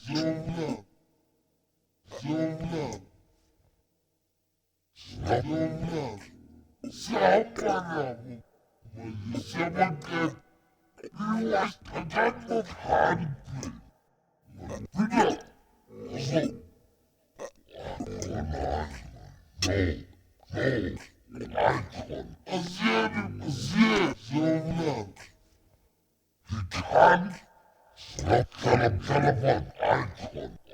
Zona. Zona. Zona. Sábana. Malissama que viu cagando hand. Vida. Oso. Icon. Azier. Zona. He can. Not Salam Salaman. Icon.